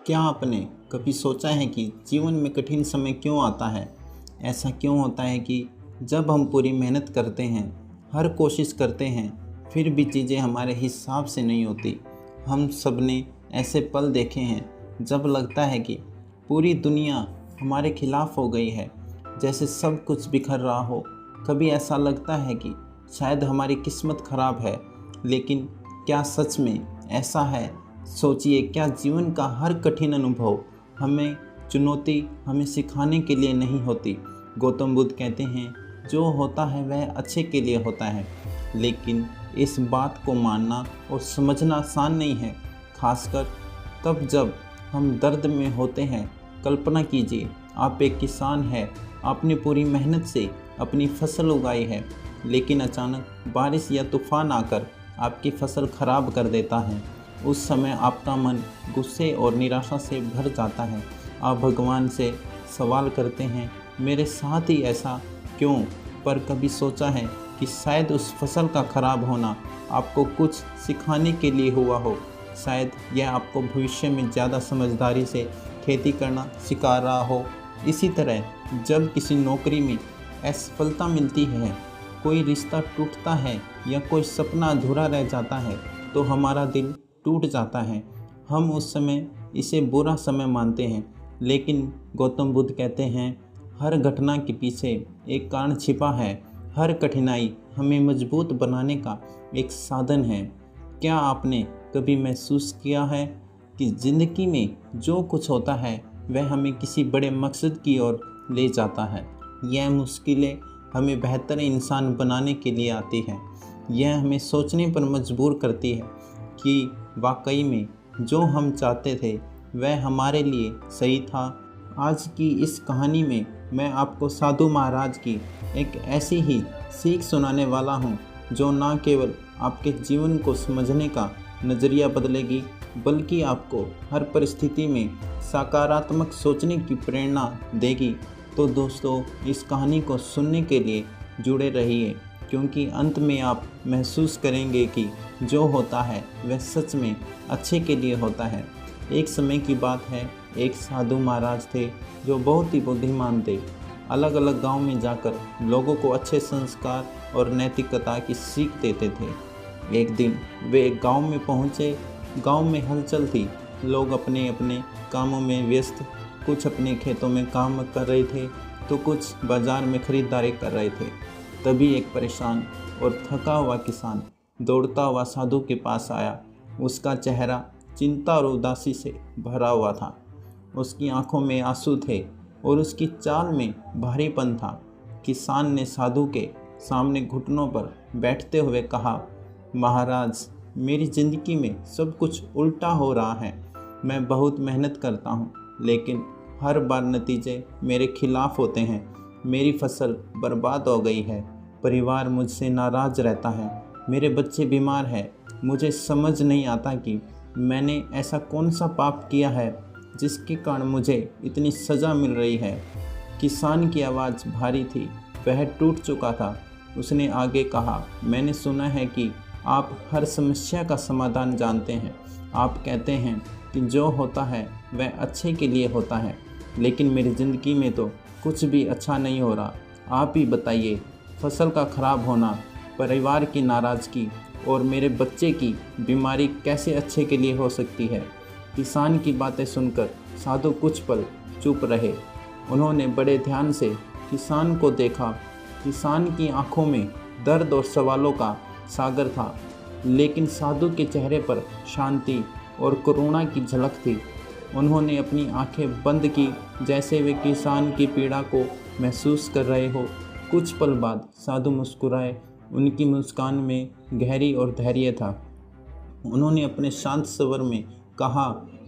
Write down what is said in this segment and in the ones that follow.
क्या आपने कभी सोचा है कि जीवन में कठिन समय क्यों आता है? ऐसा क्यों होता है कि जब हम पूरी मेहनत करते हैं, हर कोशिश करते हैं, फिर भी चीज़ें हमारे हिसाब से नहीं होती। हम सब ने ऐसे पल देखे हैं जब लगता है कि पूरी दुनिया हमारे खिलाफ हो गई है, जैसे सब कुछ बिखर रहा हो। कभी ऐसा लगता है कि शायद हमारी किस्मत खराब है, लेकिन क्या सच में ऐसा है? सोचिए, क्या जीवन का हर कठिन अनुभव हमें सिखाने के लिए नहीं होती? गौतम बुद्ध कहते हैं, जो होता है वह अच्छे के लिए होता है। लेकिन इस बात को मानना और समझना आसान नहीं है, खासकर तब जब हम दर्द में होते हैं। कल्पना कीजिए, आप एक किसान हैं, आपने पूरी मेहनत से अपनी फसल उगाई है, लेकिन अचानक बारिश या तूफान आकर आपकी फसल खराब कर देता है। उस समय आपका मन गुस्से और निराशा से भर जाता है। आप भगवान से सवाल करते हैं, मेरे साथ ही ऐसा क्यों? पर कभी सोचा है कि शायद उस फसल का खराब होना आपको कुछ सिखाने के लिए हुआ हो? शायद यह आपको भविष्य में ज़्यादा समझदारी से खेती करना सिखा रहा हो। इसी तरह जब किसी नौकरी में असफलता मिलती है, कोई रिश्ता टूटता है या कोई सपना अधूरा रह जाता है, तो हमारा दिल टूट जाता है। हम उस समय इसे बुरा समय मानते हैं, लेकिन गौतम बुद्ध कहते हैं, हर घटना के पीछे एक कारण छिपा है। हर कठिनाई हमें मजबूत बनाने का एक साधन है। क्या आपने कभी महसूस किया है कि ज़िंदगी में जो कुछ होता है वह हमें किसी बड़े मकसद की ओर ले जाता है? यह मुश्किलें हमें बेहतर इंसान बनाने के लिए आती हैं। यह हमें सोचने पर मजबूर करती है कि वाकई में जो हम चाहते थे वह हमारे लिए सही था। आज की इस कहानी में मैं आपको साधु महाराज की एक ऐसी ही सीख सुनाने वाला हूँ, जो न केवल आपके जीवन को समझने का नज़रिया बदलेगी, बल्कि आपको हर परिस्थिति में सकारात्मक सोचने की प्रेरणा देगी। तो दोस्तों, इस कहानी को सुनने के लिए जुड़े रहिए, क्योंकि अंत में आप महसूस करेंगे कि जो होता है वह सच में अच्छे के लिए होता है। एक समय की बात है, एक साधु महाराज थे जो बहुत ही बुद्धिमान थे। अलग अलग गांव में जाकर लोगों को अच्छे संस्कार और नैतिकता की सीख देते थे। एक दिन वे एक गांव में पहुंचे। गांव में हलचल थी, लोग अपने अपने कामों में व्यस्त, कुछ अपने खेतों में काम कर रहे थे तो कुछ बाजार में खरीदारी कर रहे थे। तभी एक परेशान और थका हुआ किसान दौड़ता हुआ साधु के पास आया। उसका चेहरा चिंता और उदासी से भरा हुआ था। उसकी आंखों में आंसू थे और उसकी चाल में भारीपन था। किसान ने साधु के सामने घुटनों पर बैठते हुए कहा, महाराज, मेरी ज़िंदगी में सब कुछ उल्टा हो रहा है। मैं बहुत मेहनत करता हूँ, लेकिन हर बार नतीजे मेरे खिलाफ होते हैं। मेरी फसल बर्बाद हो गई है, परिवार मुझसे नाराज़ रहता है, मेरे बच्चे बीमार हैं। मुझे समझ नहीं आता कि मैंने ऐसा कौन सा पाप किया है जिसके कारण मुझे इतनी सज़ा मिल रही है। किसान की आवाज़ भारी थी, वह टूट चुका था। उसने आगे कहा, मैंने सुना है कि आप हर समस्या का समाधान जानते हैं। आप कहते हैं कि जो होता है वह अच्छे के लिए होता है, लेकिन मेरी ज़िंदगी में तो कुछ भी अच्छा नहीं हो रहा। आप ही बताइए, फसल का खराब होना, परिवार की नाराज़गी और मेरे बच्चे की बीमारी कैसे अच्छे के लिए हो सकती है? किसान की बातें सुनकर साधु कुछ पल चुप रहे। उन्होंने बड़े ध्यान से किसान को देखा। किसान की आंखों में दर्द और सवालों का सागर था, लेकिन साधु के चेहरे पर शांति और करुणा की झलक थी। उन्होंने अपनी आंखें बंद की, जैसे वे किसान की पीड़ा को महसूस कर रहे हो। कुछ पल बाद साधु मुस्कुराए। उनकी मुस्कान में गहरी और धैर्य था। उन्होंने अपने शांत स्वर में कहा,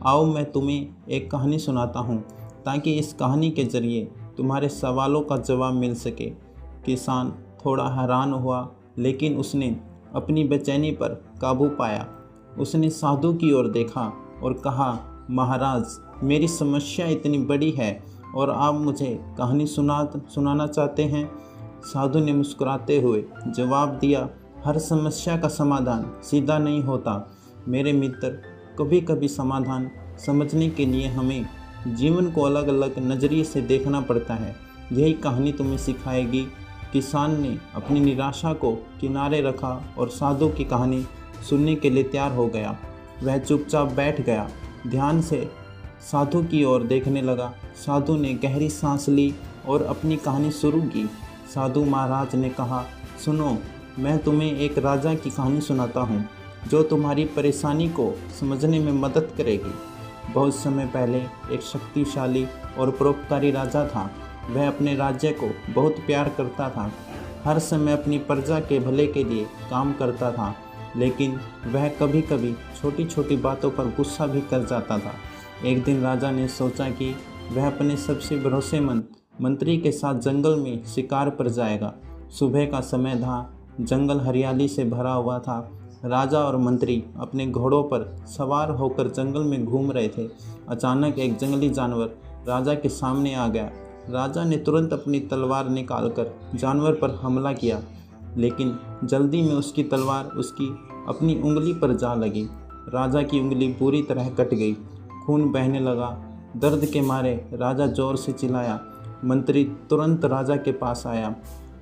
आओ मैं तुम्हें एक कहानी सुनाता हूँ, ताकि इस कहानी के ज़रिए तुम्हारे सवालों का जवाब मिल सके। किसान थोड़ा हैरान हुआ, लेकिन उसने अपनी बेचैनी पर काबू पाया। उसने साधु की ओर देखा और कहा, महाराज, मेरी समस्या इतनी बड़ी है और आप मुझे कहानी सुनाना चाहते हैं? साधु ने मुस्कुराते हुए जवाब दिया, हर समस्या का समाधान सीधा नहीं होता मेरे मित्र। कभी कभी समाधान समझने के लिए हमें जीवन को अलग अलग नज़रिए से देखना पड़ता है। यही कहानी तुम्हें सिखाएगी। किसान ने अपनी निराशा को किनारे रखा और साधु की कहानी सुनने के लिए तैयार हो गया। वह चुपचाप बैठ गया, ध्यान से साधु की ओर देखने लगा। साधु ने गहरी सांस ली और अपनी कहानी शुरू की। साधु महाराज ने कहा, सुनो, मैं तुम्हें एक राजा की कहानी सुनाता हूँ जो तुम्हारी परेशानी को समझने में मदद करेगी। बहुत समय पहले एक शक्तिशाली और परोपकारी राजा था। वह अपने राज्य को बहुत प्यार करता था, हर समय अपनी प्रजा के भले के लिए काम करता था, लेकिन वह कभी कभी छोटी छोटी बातों पर गुस्सा भी कर जाता था। एक दिन राजा ने सोचा कि वह अपने सबसे भरोसेमंद मंत्री के साथ जंगल में शिकार पर जाएगा। सुबह का समय था, जंगल हरियाली से भरा हुआ था। राजा और मंत्री अपने घोड़ों पर सवार होकर जंगल में घूम रहे थे। अचानक एक जंगली जानवर राजा के सामने आ गया। राजा ने तुरंत अपनी तलवार निकालकर जानवर पर हमला किया, लेकिन जल्दी में उसकी तलवार उसकी अपनी उंगली पर जा लगी। राजा की उंगली पूरी तरह कट गई, खून बहने लगा। दर्द के मारे राजा जोर से चिल्लाया। मंत्री तुरंत राजा के पास आया,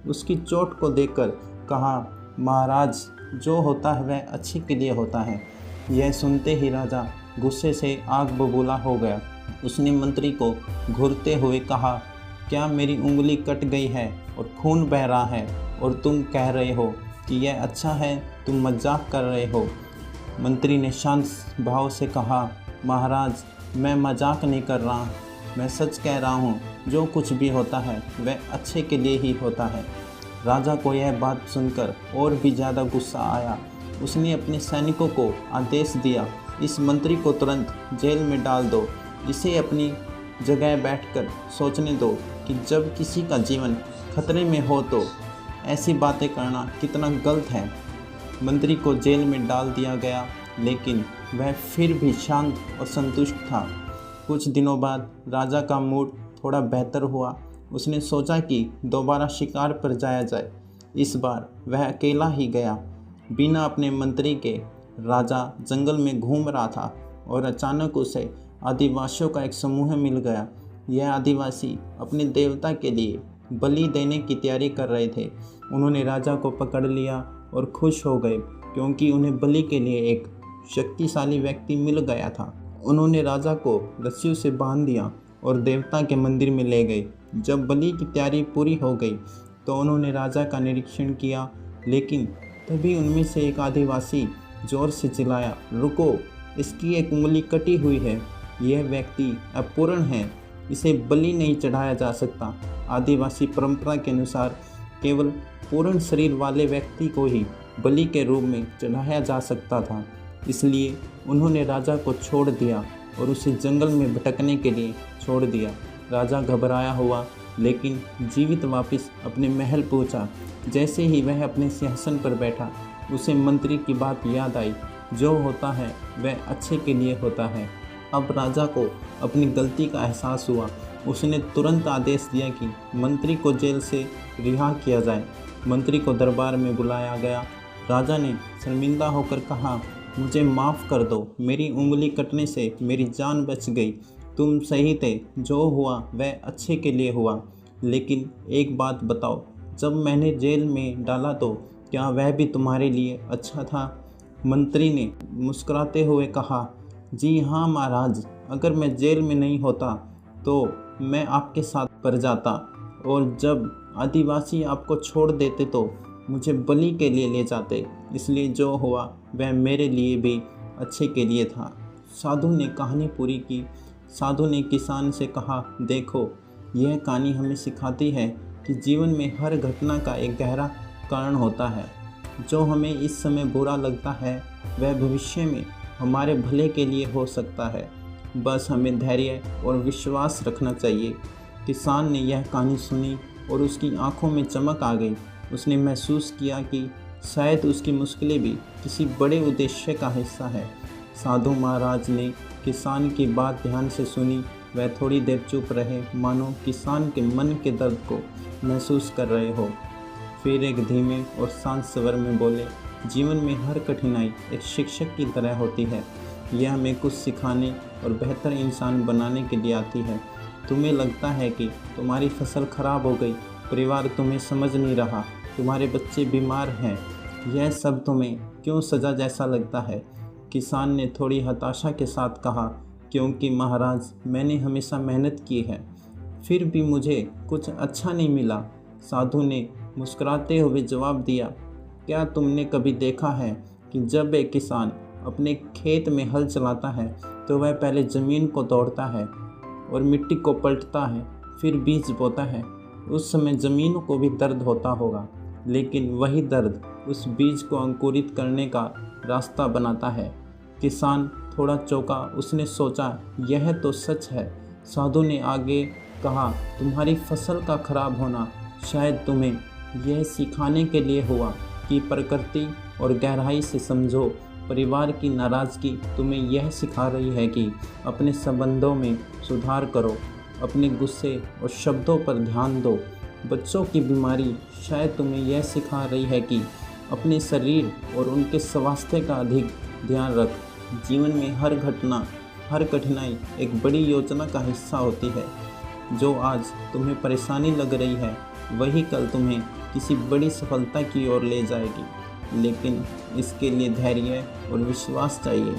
उसकी चोट को देखकर कहा, महाराज, जो होता है वह अच्छे के लिए होता है। यह सुनते ही राजा गुस्से से आग बबूला हो गया। उसने मंत्री को घूरते हुए कहा, क्या मेरी उंगली कट गई है और खून बह रहा है और तुम कह रहे हो कि यह अच्छा है? तुम मजाक कर रहे हो। मंत्री ने शांत भाव से कहा, महाराज, मैं मजाक नहीं कर रहा, मैं सच कह रहा हूँ। जो कुछ भी होता है वह अच्छे के लिए ही होता है। राजा को यह बात सुनकर और भी ज़्यादा गुस्सा आया। उसने अपने सैनिकों को आदेश दिया, इस मंत्री को तुरंत जेल में डाल दो। इसे अपनी जगह बैठकर सोचने दो कि जब किसी का जीवन खतरे में हो तो ऐसी बातें करना कितना गलत है। मंत्री को जेल में डाल दिया गया, लेकिन वह फिर भी शांत और संतुष्ट था। कुछ दिनों बाद राजा का मूड थोड़ा बेहतर हुआ। उसने सोचा कि दोबारा शिकार पर जाया जाए। इस बार वह अकेला ही गया, बिना अपने मंत्री के। राजा जंगल में घूम रहा था और अचानक उसे आदिवासियों का एक समूह मिल गया। यह आदिवासी अपने देवता के लिए बलि देने की तैयारी कर रहे थे। उन्होंने राजा को पकड़ लिया और खुश हो गए, क्योंकि उन्हें बलि के लिए एक शक्तिशाली व्यक्ति मिल गया था। उन्होंने राजा को रस्सियों से बांध दिया और देवता के मंदिर में ले गए। जब बलि की तैयारी पूरी हो गई तो उन्होंने राजा का निरीक्षण किया, लेकिन तभी उनमें से एक आदिवासी जोर से चिल्लाया, रुको, इसकी एक उंगली कटी हुई है। यह व्यक्ति अपूर्ण है, इसे बलि नहीं चढ़ाया जा सकता। आदिवासी परंपरा के अनुसार केवल पूर्ण शरीर वाले व्यक्ति को ही बलि के रूप में चढ़ाया जा सकता था। इसलिए उन्होंने राजा को छोड़ दिया और उसे जंगल में भटकने के लिए छोड़ दिया। राजा घबराया हुआ लेकिन जीवित वापस अपने महल पहुंचा। जैसे ही वह अपने सिंहासन पर बैठा, उसे मंत्री की बात याद आई, जो होता है वह अच्छे के लिए होता है। अब राजा को अपनी गलती का एहसास हुआ। उसने तुरंत आदेश दिया कि मंत्री को जेल से रिहा किया जाए। मंत्री को दरबार में बुलाया गया। राजा ने शर्मिंदा होकर कहा, मुझे माफ़ कर दो, मेरी उंगली कटने से मेरी जान बच गई। तुम सही थे, जो हुआ वह अच्छे के लिए हुआ। लेकिन एक बात बताओ, जब मैंने जेल में डाला तो क्या वह भी तुम्हारे लिए अच्छा था? मंत्री ने मुस्कुराते हुए कहा, जी हाँ महाराज, अगर मैं जेल में नहीं होता तो मैं आपके साथ पर जाता, और जब आदिवासी आपको छोड़ देते तो मुझे बलि के लिए ले जाते। इसलिए जो हुआ वह मेरे लिए भी अच्छे के लिए था। साधु ने कहानी पूरी की। साधु ने किसान से कहा, देखो, यह कहानी हमें सिखाती है कि जीवन में हर घटना का एक गहरा कारण होता है। जो हमें इस समय बुरा लगता है वह भविष्य में हमारे भले के लिए हो सकता है। बस हमें धैर्य और विश्वास रखना चाहिए। किसान ने यह कहानी सुनी और उसकी आंखों में चमक आ गई। उसने महसूस किया कि शायद उसकी मुश्किलें भी किसी बड़े उद्देश्य का हिस्सा है। साधु महाराज ने किसान की बात ध्यान से सुनी। वह थोड़ी देर चुप रहे, मानो किसान के मन के दर्द को महसूस कर रहे हो। फिर एक धीमे और शांत स्वर में बोले, जीवन में हर कठिनाई एक शिक्षक की तरह होती है। यह हमें कुछ सिखाने और बेहतर इंसान बनाने के लिए आती है। तुम्हें लगता है कि तुम्हारी फसल खराब हो गई, परिवार तुम्हें समझ नहीं रहा, तुम्हारे बच्चे बीमार हैं, यह सब तुम्हें क्यों सज़ा जैसा लगता है? किसान ने थोड़ी हताशा के साथ कहा, क्योंकि महाराज मैंने हमेशा मेहनत की है, फिर भी मुझे कुछ अच्छा नहीं मिला। साधु ने मुस्कुराते हुए जवाब दिया, क्या तुमने कभी देखा है कि जब एक किसान अपने खेत में हल चलाता है तो वह पहले ज़मीन को तोड़ता है और मिट्टी को पलटता है, फिर बीज बोता है। उस समय ज़मीन को भी दर्द होता होगा, लेकिन वही दर्द उस बीज को अंकुरित करने का रास्ता बनाता है। किसान थोड़ा चौंका, उसने सोचा यह तो सच है। साधु ने आगे कहा, तुम्हारी फसल का खराब होना शायद तुम्हें यह सिखाने के लिए हुआ कि प्रकृति और गहराई से समझो। परिवार की नाराज़गी तुम्हें यह सिखा रही है कि अपने संबंधों में सुधार करो, अपने गुस्से और शब्दों पर ध्यान दो। बच्चों की बीमारी शायद तुम्हें यह सिखा रही है कि अपने शरीर और उनके स्वास्थ्य का अधिक ध्यान रख। जीवन में हर घटना, हर कठिनाई एक बड़ी योजना का हिस्सा होती है। जो आज तुम्हें परेशानी लग रही है वही कल तुम्हें किसी बड़ी सफलता की ओर ले जाएगी, लेकिन इसके लिए धैर्य और विश्वास चाहिए।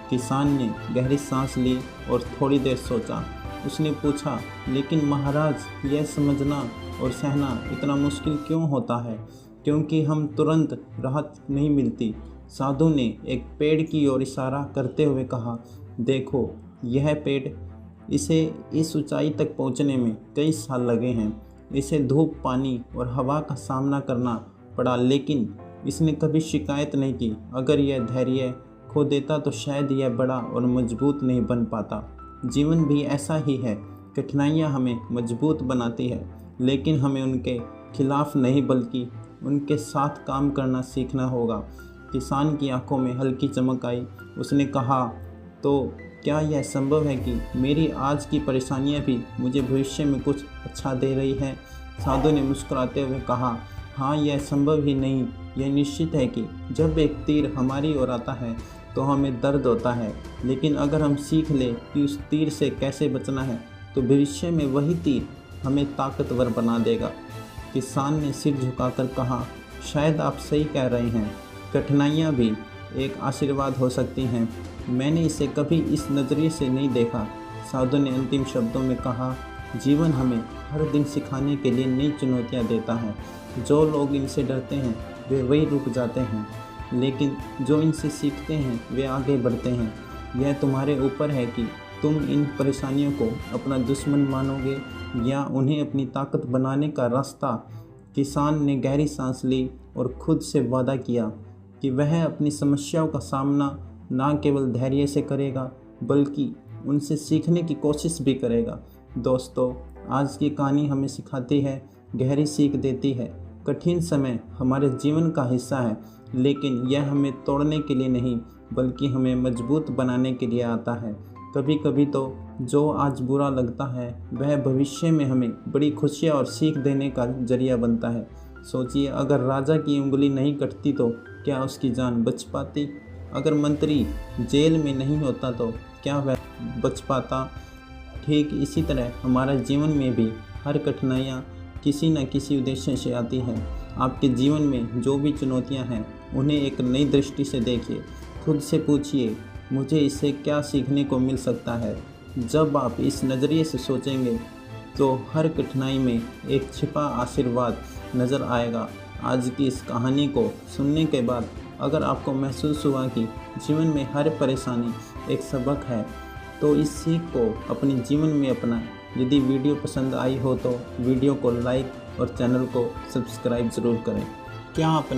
किसान ने गहरी सांस ली और थोड़ी देर सोचा। उसने पूछा, लेकिन महाराज यह समझना और सहना इतना मुश्किल क्यों होता है? क्योंकि हम तुरंत राहत नहीं मिलती। साधु ने एक पेड़ की ओर इशारा करते हुए कहा, देखो यह पेड़, इसे इस ऊंचाई तक पहुंचने में कई साल लगे हैं। इसे धूप, पानी और हवा का सामना करना पड़ा, लेकिन इसने कभी शिकायत नहीं की। अगर यह धैर्य खो देता तो शायद यह बड़ा और मजबूत नहीं बन पाता। जीवन भी ऐसा ही है। कठिनाइयाँ हमें मजबूत बनाती है, लेकिन हमें उनके खिलाफ नहीं बल्कि उनके साथ काम करना सीखना होगा। किसान की आंखों में हल्की चमक आई। उसने कहा, तो क्या यह संभव है कि मेरी आज की परेशानियां भी मुझे भविष्य में कुछ अच्छा दे रही है? साधु ने मुस्कुराते हुए कहा, हाँ, यह संभव ही नहीं, यह निश्चित है कि जब एक तीर हमारी ओर आता है तो हमें दर्द होता है, लेकिन अगर हम सीख लें कि उस तीर से कैसे बचना है तो भविष्य में वही तीर हमें ताकतवर बना देगा। किसान ने सिर झुकाकर कहा, शायद आप सही कह रहे हैं, कठिनाइयाँ भी एक आशीर्वाद हो सकती हैं। मैंने इसे कभी इस नज़रिए से नहीं देखा। साधु ने अंतिम शब्दों में कहा, जीवन हमें हर दिन सिखाने के लिए नई चुनौतियाँ देता है। जो लोग इनसे डरते हैं वे वही रुक जाते हैं, लेकिन जो इनसे सीखते हैं वे आगे बढ़ते हैं। यह तुम्हारे ऊपर है कि तुम इन परेशानियों को अपना दुश्मन मानोगे या उन्हें अपनी ताकत बनाने का रास्ता। किसान ने गहरी सांस ली और खुद से वादा किया कि वह अपनी समस्याओं का सामना न केवल धैर्य से करेगा बल्कि उनसे सीखने की कोशिश भी करेगा। दोस्तों, आज की कहानी हमें सिखाती है, गहरी सीख देती है। कठिन समय हमारे जीवन का हिस्सा है, लेकिन यह हमें तोड़ने के लिए नहीं बल्कि हमें मजबूत बनाने के लिए आता है। कभी कभी तो जो आज बुरा लगता है वह भविष्य में हमें बड़ी खुशियाँ और सीख देने का जरिया बनता है। सोचिए, अगर राजा की उंगली नहीं कटती तो क्या उसकी जान बच पाती? अगर मंत्री जेल में नहीं होता तो क्या वह बच पाता? ठीक इसी तरह हमारा जीवन में भी हर कठिनाइयाँ किसी न किसी उद्देश्य से आती हैं। आपके जीवन में जो भी चुनौतियाँ हैं उन्हें एक नई दृष्टि से देखिए। खुद से पूछिए, मुझे इससे क्या सीखने को मिल सकता है? जब आप इस नज़रिए से सोचेंगे तो हर कठिनाई में एक छिपा आशीर्वाद नज़र आएगा। आज की इस कहानी को सुनने के बाद अगर आपको महसूस हुआ कि जीवन में हर परेशानी एक सबक है तो इस सीख को अपने जीवन में अपनाएं। यदि वीडियो पसंद आई हो तो वीडियो को लाइक और चैनल को सब्सक्राइब ज़रूर करें। क्या आप